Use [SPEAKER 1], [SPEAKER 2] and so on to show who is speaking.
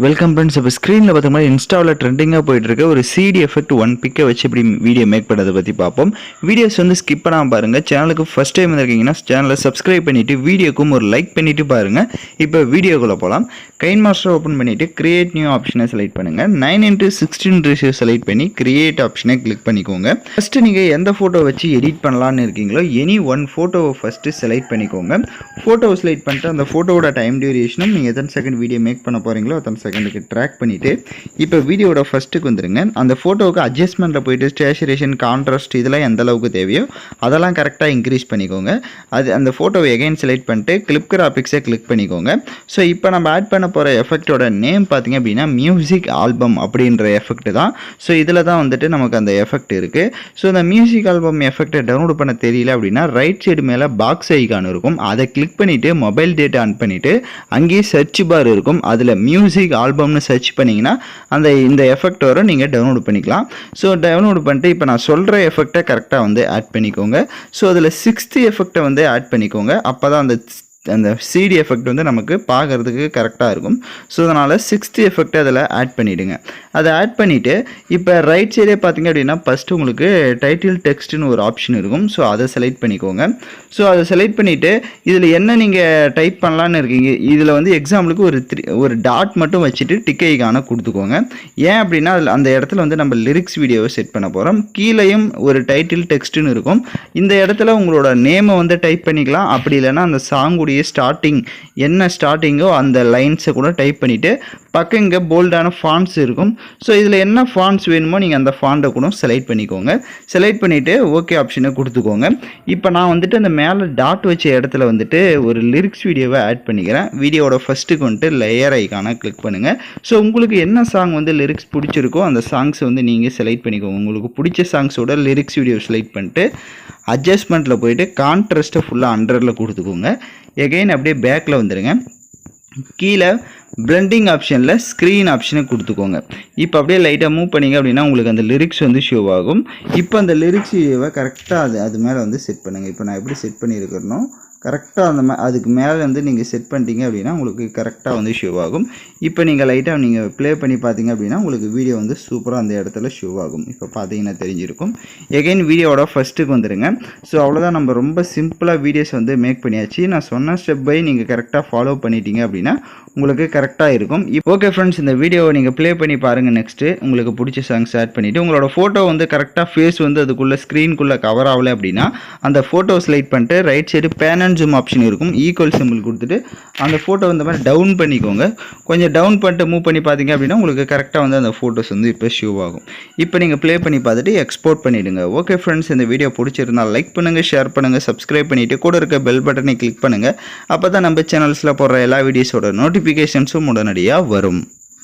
[SPEAKER 1] Welcome friends. இப்போ ஸ்க்ரீனில் பார்த்தோம்னா இன்ஸ்டாவில் ட்ரெண்டிங்காக போயிட்டு இருக்க ஒரு சிடி எஃபெக்ட் ஒன் பிக்கை வச்சு இப்படி வீடியோ மேக் பண்ணுறதை பற்றி பார்ப்போம். வீடியோஸ் வந்து ஸ்கிப் பண்ணாமல் பாருங்கள். சேனலுக்கு ஃபஸ்ட் டைம் வந்திருக்கீங்கன்னா சேனலை சப்ஸ்கிரைப் பண்ணிவிட்டு வீடியோக்கும் ஒரு லைக் பண்ணிவிட்டு பாருங்கள். இப்போ வீடியோக்குள்ளே போகலாம். கைன் மாஸ்டர் ஓப்பன் பண்ணிவிட்டு கிரியேட் நியூ ஆப்ஷனை செலக்ட் பண்ணுங்கள். 9:16 ரேஷியோ செலக்ட் பண்ணி கிரியேட் ஆப்ஷனை கிளிக் பண்ணிக்கோங்க. ஃபஸ்ட்டு நீங்கள் எந்த ஃபோட்டோ வச்சு எடிட் பண்ணலான்னு இருக்கீங்களோ எனி ஒன் ஃபோட்டோவை ஃபஸ்ட்டு செலக்ட் பண்ணிக்கோங்க. ஃபோட்டோவை செலக்ட் பண்ணிட்டு அந்த ஃபோட்டோவோட டைம் டியூரேஷனும் நீங்கள் எத்தனை செகண்ட் வீடியோ மேக் பண்ண போகிறீங்களோ அத்தனை செகண்டுக்கு ட்ராக் பண்ணிவிட்டு இப்போ வீடியோட ஃபஸ்ட்டுக்கு வந்துடுங்க. அந்த ஃபோட்டோவுக்கு அட்ஜஸ்ட்மெண்ட்டில் போய்ட்டு ஸ்டேச்சுரேஷன், கான்ட்ராஸ்ட் இதெல்லாம் எந்த அளவுக்கு தேவையோ அதெல்லாம் கரெக்டாக இன்க்ரீஸ் பண்ணிக்கோங்க. அது அந்த ஃபோட்டோவை எகைன் செலக்ட் பண்ணிட்டு கிளிப் கிராபிக்ஸை கிளிக் பண்ணிக்கோங்க. ஸோ இப்போ நம்ம ஆட் பண்ண போகிற எஃபெக்டோட நேம் பார்த்திங்க அப்படின்னா மியூசிக் ஆல்பம் அப்படின்ற எஃபெக்ட் தான். ஸோ இதில் தான் வந்துட்டு நமக்கு அந்த எஃபெக்ட் இருக்குது. ஸோ அந்த மியூசிக் ஆல்பம் எஃபெக்டை டவுன்லோட் பண்ண தெரியல அப்படின்னா ரைட் சைடு மேலே பாக்ஸ் ஐகான் இருக்கும், அதை கிளிக் பண்ணிவிட்டு மொபைல் டேட்டா ஆன் பண்ணிவிட்டு அங்கேயே சர்ச் பார் இருக்கும், அதில் மியூசிக் ஆல்பம்னு சர்ச் பண்ணிங்கன்னா இந்த எஃபெக்ட் வரும், நீங்கள் டவுன்லோட் பண்ணிக்கலாம். ஸோ டவுன்லோட் பண்ணிட்டு இப்போ நான் சொல்கிற எஃபெக்டை கரெக்டாக வந்து ஆட் பண்ணிக்கோங்க. ஸோ அதில் 6th எஃபெக்டை வந்து ஆட் பண்ணிக்கோங்க. அப்போ தான் அந்த சிடி எஃபெக்ட் வந்து நமக்கு பார்க்குறதுக்கு கரெக்டாக இருக்கும். ஸோ அதனால் 6th எஃபெக்ட் அதில் ஆட் பண்ணிவிடுங்க. அதை ஆட் பண்ணிவிட்டு இப்போ ரைட் சைடே பார்த்திங்க அப்படின்னா ஃபஸ்ட்டு உங்களுக்கு டைட்டில் டெக்ஸ்ட்னு ஒரு ஆப்ஷன் இருக்கும். ஸோ அதை செலக்ட் பண்ணிக்கோங்க. ஸோ அதை செலக்ட் பண்ணிவிட்டு இதில் என்ன நீங்கள் டைப் பண்ணலான்னு இருக்கீங்க, இதில் வந்து எக்ஸாம்பிளுக்கு ஒரு டாட் மட்டும் வச்சுட்டு டிக் ஐகானை கொடுத்துக்கோங்க. ஏன் அப்படின்னா அதில் அந்த இடத்துல வந்து நம்ம லிரிக்ஸ் வீடியோவை செட் பண்ண போகிறோம். கீழேயும் ஒரு டைட்டில் டெக்ஸ்ட்னு இருக்கும். இந்த இடத்துல உங்களோட நேமை வந்து டைப் பண்ணிக்கலாம். அப்படி இல்லைன்னா அந்த சாங்குடைய ஸ்டார்டிங் என்ன ஸ்டார்டிங்கோ அந்த லைன்ஸை கூட டைப் பண்ணிவிட்டு பக்கம் இங்கே போல்டான ஃபாண்ட்ஸ் இருக்கும். ஸோ இதில் என்ன ஃபாண்ட்ஸ் வேணுமோ நீங்கள் அந்த ஃபாண்ட்டை கூட செலக்ட் பண்ணிக்கோங்க. செலக்ட் பண்ணிவிட்டு ஓகே ஆப்ஷனை கொடுத்துக்கோங்க. இப்போ நான் வந்துட்டு அந்த மேலே டாட் வச்ச இடத்துல வந்துட்டு ஒரு லிரிக்ஸ் வீடியோவை ஆட் பண்ணிக்கிறேன். வீடியோட ஃபஸ்ட்டுக்கு வந்துட்டு லேயர் ஐக்கானை கிளிக் பண்ணுங்கள். ஸோ உங்களுக்கு என்ன சாங் வந்து லிரிக்ஸ் பிடிச்சிருக்கோ அந்த சாங்ஸை வந்து நீங்கள் செலக்ட் பண்ணிக்கோங்க. உங்களுக்கு பிடிச்ச சாங்ஸோட லிரிக்ஸ் வீடியோ செலக்ட் பண்ணிட்டு அட்ஜஸ்ட்மெண்ட்டில் போயிட்டு கான்ட்ராஸ்ட்டை ஃபுல்லாக 100ல் கொடுத்துக்கோங்க. எகைன் அப்படியே பேக்கில் வந்துடுங்க. கீழே பிளெண்டிங் ஆப்ஷனில் ஸ்க்ரீன் ஆப்ஷனை கொடுத்துக்கோங்க. இப்போ அப்படியே லைட்டாக மூவ் பண்ணிங்க அப்படின்னா உங்களுக்கு அந்த லிரிக்ஸ் வந்து ஷோ ஆகும். இப்போ அந்த லிரிக்ஸ் வீடியோவை கரெக்டாக அது மேலே வந்து செட் பண்ணுங்கள். இப்போ நான் எப்படி செட் பண்ணியிருக்கிறனோ கரெக்டாக அதுக்கு மேலே வந்து நீங்கள் செட் பண்ணிட்டீங்க அப்படின்னா உங்களுக்கு கரெக்டாக வந்து ஷோ ஆகும். இப்போ நீங்கள் லைட்டாக நீங்கள் ப்ளே பண்ணி பார்த்தீங்க அப்படின்னா உங்களுக்கு வீடியோ வந்து சூப்பராக அந்த இடத்துல ஷோ ஆகும். இப்போ பார்த்தீங்கன்னா தெரிஞ்சிருக்கும். எகைன் வீடியோவோட ஃபஸ்ட்டுக்கு வந்துடுங்க. ஸோ அவ்வளோதான், நம்ம ரொம்ப சிம்பிளாக வீடியோஸ் வந்து மேக் பண்ணியாச்சு. நான் சொன்ன ஸ்டெப் பை நீங்கள் கரெக்டாக ஃபாலோ பண்ணிட்டீங்க அப்படின்னா உங்களுக்கு கரெக்டாக இருக்கும். ஓகே ஃப்ரெண்ட்ஸ், இந்த வீடியோவை நீங்கள் ப்ளே பண்ணி பாருங்கள். நெக்ஸ்ட்டு உங்களுக்கு பிடிச்ச சாங்ஸ் ஆட் பண்ணிவிட்டு உங்களோட ஃபோட்டோ வந்து கரெக்டாக ஃபேஸ் வந்து அதுக்குள்ளே ஸ்க்ரீனுக்குள்ளே கவர் ஆகலை அப்படின்னா அந்த ஃபோட்டோ செலக்ட் பண்ணிட்டு right side pan and zoom option இருக்கும், ஈக்குவல் சிம்பிள் கொடுத்துட்டு அந்த ஃபோட்டோ இந்த மாதிரி டவுன் பண்ணிக்கோங்க. கொஞ்சம் டவுன் பண்ணிட்டு மூவ் பண்ணி பார்த்தீங்க அப்படின்னா உங்களுக்கு கரெக்டாக வந்து அந்த ஃபோட்டோஸ் வந்து இப்போ ஷோ ஆகும். இப்போ நீங்கள் ப்ளே பண்ணி பார்த்துட்டு எக்ஸ்போர்ட் பண்ணிவிடுங்க. ஓகே ஃப்ரெண்ட்ஸ், இந்த வீடியோ பிடிச்சிருந்தால் லைக் பண்ணுங்கள், ஷேர் பண்ணுங்கள், சப்ஸ்கிரைப் பண்ணிவிட்டு கூட இருக்க பெல் பட்டனை கிளிக் பண்ணுங்கள். அப்போ தான் நம்ம சேனல்ஸில் போடுற எல்லா வீடியோஸோட நோட்டிஃபிகேஷன்ஸும் உடனடியாக வரும்.